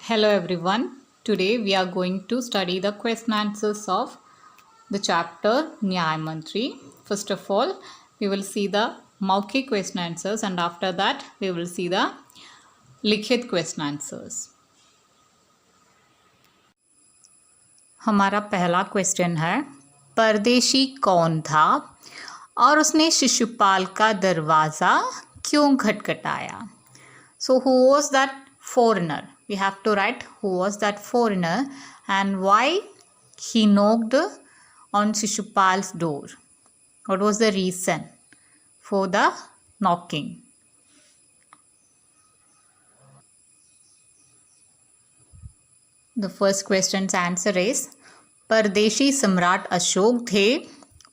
Hello everyone. Today we are going to study the question answers of the chapter Nyay Mantri. First of all, we will see the Maukhik question answers and after that we will see the लिखित question answers. हमारा पहला question है, परदेशी कौन था और उसने शिशुपाल का दरवाज़ा क्यों खटखटाया? So who was that foreigner? We have to write who was that foreigner and why he knocked on Shishupal's door. What was the reason for the knocking? The first question's answer is परदेशी सम्राट अशोक थे,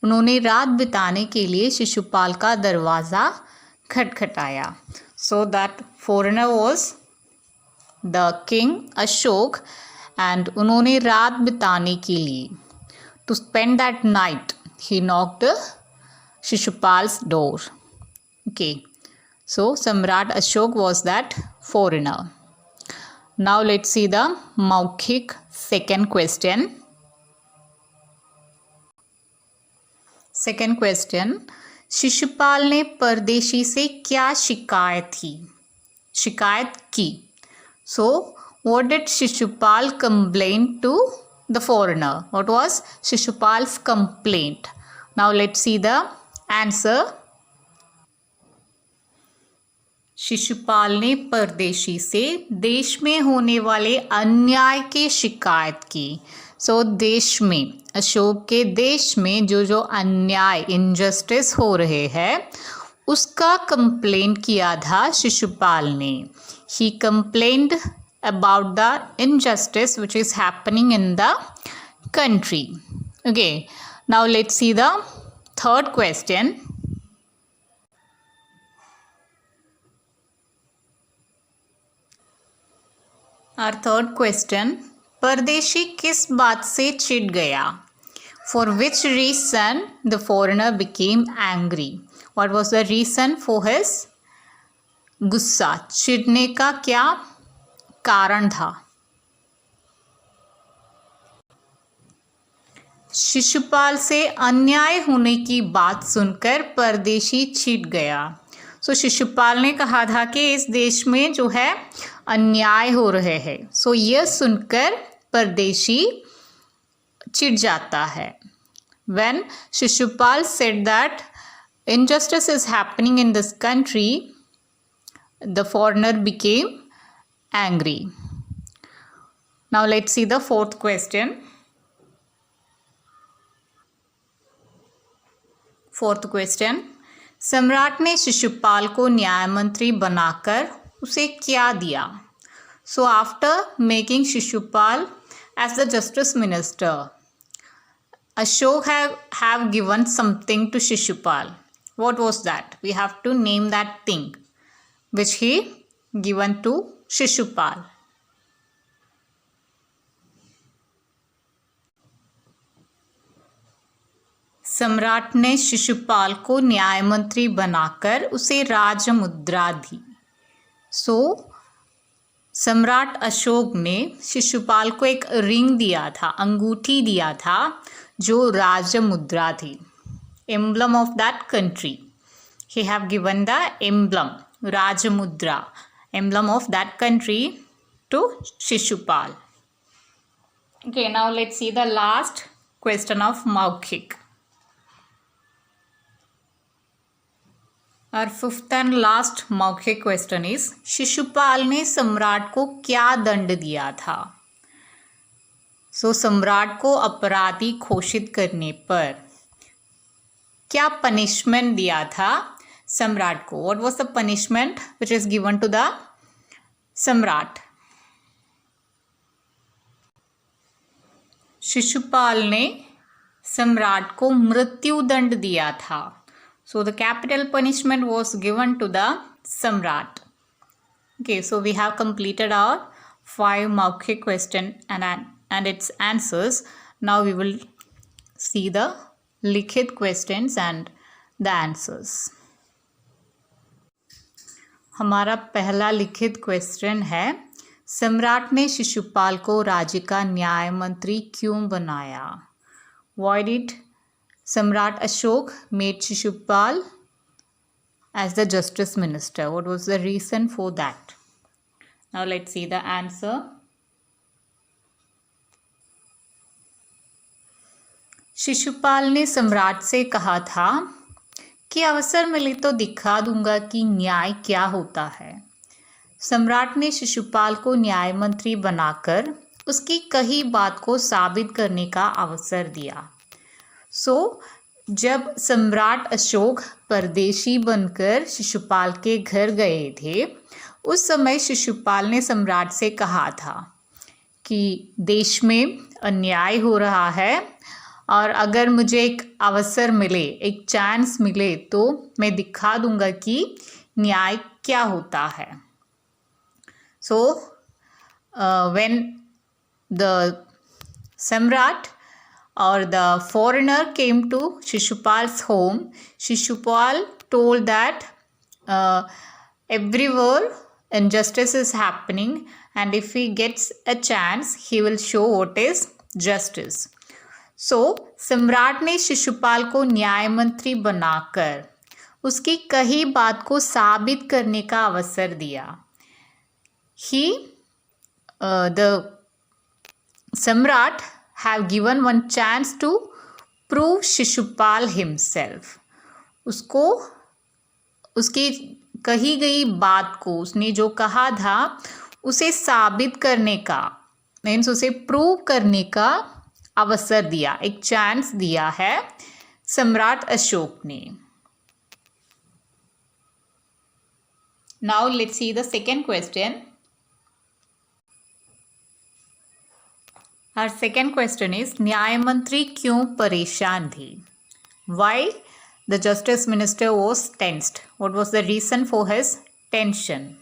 उन्होंने रात बिताने के लिए शिशुपाल का दरवाज़ा खटखटाया. So that foreigner was the king Ashok and उन्होंने रात बिताने के लिए to spend that night he knocked Shishupal's door. Okay, so Samrat Ashok was that foreigner. Now let's see the Maukhik second question. Second question, Shishupal ने परदेशी से क्या शिकायत की? So what did Shishupal complain to the foreigner? What was Shishupal's complaint? Now let's see the answer. Shishupal ने परदेशी से देश में होने वाले अन्याय की शिकायत की. सो देश में, अशोक के देश में जो अन्याय इनजस्टिस हो रहे हैं उसका कंप्लेंट किया था शिशुपाल ने. He complained about the injustice which is happening in the country. Okay, now let's see the third question. Our third question, परदेशी किस बात से चिढ़ गया? For which reason the foreigner became angry? What was the reason for his गुस्सा? चिढ़ने का क्या कारण था? शिशुपाल से अन्याय होने की बात सुनकर परदेशी चिढ़ गया. सो शिशुपाल ने कहा था कि इस देश में जो है अन्याय हो रहे हैं. सो यह सुनकर परदेशी चिढ़ जाता है. When Shishupal said that injustice is happening in this country, the foreigner became angry. Now let's see the fourth question. Fourth question, सम्राट ने शिशुपाल को न्याय मंत्री बनाकर उसे क्या दिया? So after making Shishupal as the justice minister, Ashok have given something to Shishupal. What was that? We have to name that thing which he given to Shishupal. सम्राट ने शिशुपाल को न्याय मंत्री बनाकर उसे राजमुद्रा दी. सो सम्राट अशोक ने शिशुपाल को एक रिंग दिया था, अंगूठी दिया था जो राजमुद्रा थी, emblem of that country. He have given the emblem राजमुद्रा, emblem of that country to Shishupal. Okay, now let's see the last question of Maukhik. Our fifth and last Maukhik question is, Shishupal ने सम्राट को क्या दंड दिया था? सो सम्राट को अपराधी घोषित करने पर क्या पनिशमेंट दिया था सम्राट को? What was the punishment which is given to the सम्राट? शिशुपाल ने सम्राट को मृत्यु दंड दिया था. So the capital punishment was given to the Samrat. Okay, so we have completed our 5 Maukhik question and its answers. Now we will see the लिखित questions and the answers. हमारा पहला लिखित क्वेश्चन है, सम्राट ने शिशुपाल को राज्य का न्याय मंत्री क्यों बनाया? Why did Samrat Ashok made Shishupal as the justice minister? What was the reason for that? Now let's see the answer. Shishupal ने सम्राट से कहा था कि अवसर मिले तो दिखा दूंगा कि न्याय क्या होता है। सम्राट ने शिशुपाल को न्याय मंत्री बनाकर उसकी कही बात को साबित करने का अवसर दिया। जब सम्राट अशोक परदेशी बनकर शिशुपाल के घर गए थे, उस समय शिशुपाल ने सम्राट से कहा था कि देश में अन्याय हो रहा है और अगर मुझे एक अवसर मिले, एक चांस मिले तो मैं दिखा दूंगा कि न्याय क्या होता है। When the Samrat or the foreigner came to Shishupal's home, Shishupal told that everywhere injustice is happening and if he gets a chance, he will show what is justice. सम्राट ने शिशुपाल को न्याय मंत्री बनाकर उसकी कही बात को साबित करने का अवसर दिया। The Samrat have given one chance to prove Shishupal himself. उसको उसकी कही गई बात को, उसने जो कहा था उसे साबित करने का, मीन्स उसे प्रूव करने का अवसर दिया, एक चांस दिया है सम्राट अशोक ने। Now let's see the second question. Our second question is न्याय मंत्री क्यों परेशान थी? Why the justice minister was tensed? What was the reason for his tension?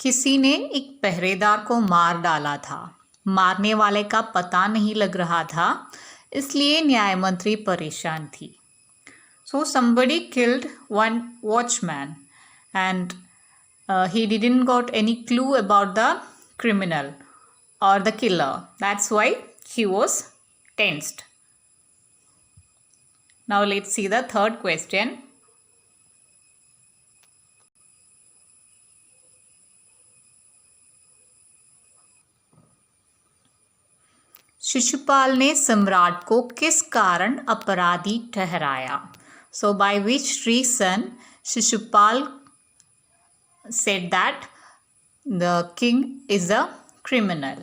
किसी ने एक पहरेदार को मार डाला था, मारने वाले का पता नहीं लग रहा था, इसलिए न्याय मंत्री परेशान थी। Somebody killed one watchman and he didn't got any clue about the criminal or the killer. That's why he was tensed. Now let's see the third question. Shishupal ने सम्राट को किस कारण अपराधी ठहराया? By which reason Shishupal said that the king is a criminal?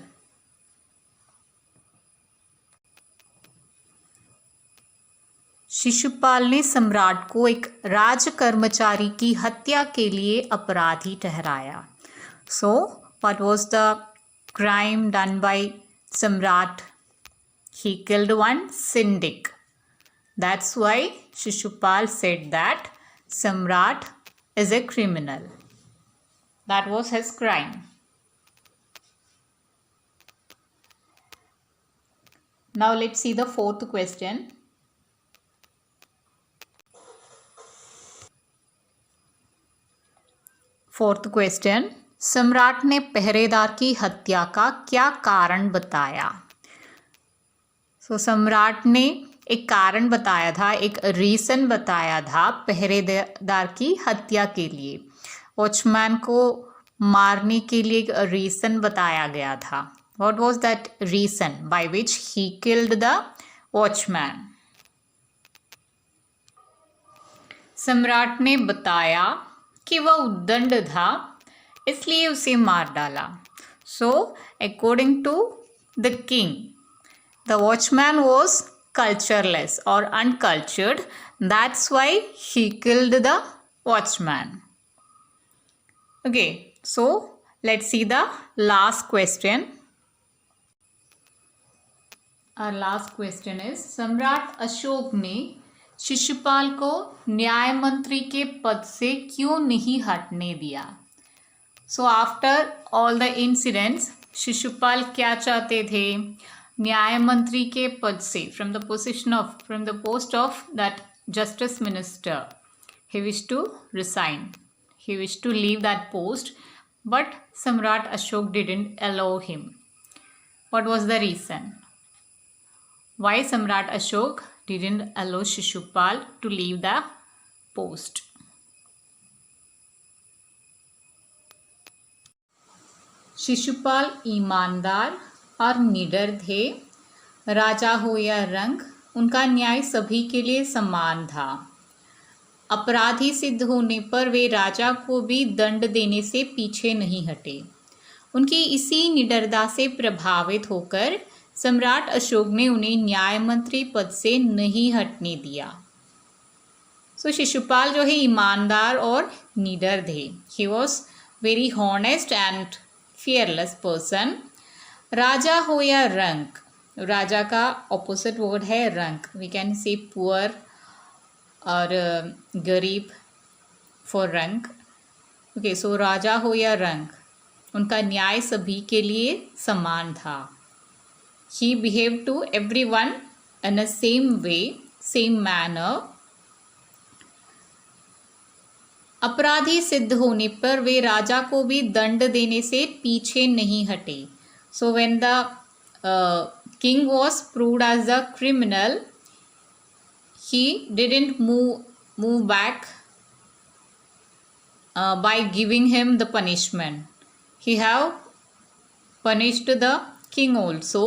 Shishupal ने सम्राट को एक राज कर्मचारी की हत्या के लिए अपराधी ठहराया। What was the crime done by Samrat? He killed one syndic. That's why Shishupal said that Samrat is a criminal. That was his crime. Now let's see the fourth question. Fourth question. सम्राट ने पहरेदार की हत्या का क्या कारण बताया? सम्राट ने एक कारण बताया था, एक रीज़न बताया था पहरेदार की हत्या के लिए। वॉचमैन को मारने के लिए एक रीज़न बताया गया था। What was that reason by which he killed the watchman? सम्राट ने बताया कि वह उद्दंड था, इसलिए उसे मार डाला। According to the king, the watchman was cultureless or uncultured. That's why he killed the watchman. Okay, let's see the last question. Our last question is सम्राट अशोक ने शिशुपाल को न्याय मंत्री के पद से क्यों नहीं हटने दिया? After all the incidents, Shishupal क्या चाहते थे? न्याय मंत्री के पद से, from the post of that justice minister, He wished to resign. He wished to leave that post, but Samrat Ashok didn't allow him. What was the reason? Why Samrat Ashok didn't allow Shishupal to leave the post? Shishupal ईमानदार और निडर थे। राजा हो या रंक, उनका न्याय सभी के लिए समान था। अपराधी सिद्ध होने पर वे राजा को भी दंड देने से पीछे नहीं हटे। उनकी इसी निडरता से प्रभावित होकर सम्राट अशोक ने उन्हें न्याय मंत्री पद से नहीं हटने दिया। सो शिशुपाल जो है ईमानदार और निडर थे। He was very honest and fearless person. राजा हो या रंक, राजा का ऑपोजिट वर्ड है रंक। वी कैन से पुअर और गरीब फॉर रंक। ओके, सो राजा हो या रंक, उनका न्याय सभी के लिए समान था। He behave to everyone in a same way, same manner. अपराधी सिद्ध होने पर वे राजा को भी दंड देने से पीछे नहीं हटे। So when the king was proved as a criminal, he didn't move back by giving him the punishment. He have punished the king also.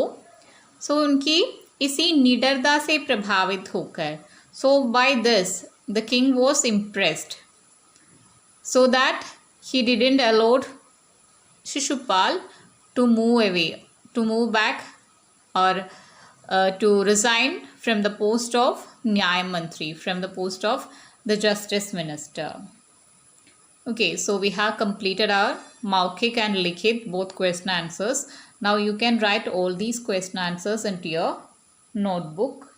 So उनकी इसी निडरता से प्रभावित होकर, so by this the king was impressed, so that he didn't allow Shishupal to move away, to move back, or to resign from the post of Nyay Mantri, from the post of the Justice Minister. Okay, so we have completed our Maukhik and Likhit, both question answers. Now you can write all these question answers into your notebook.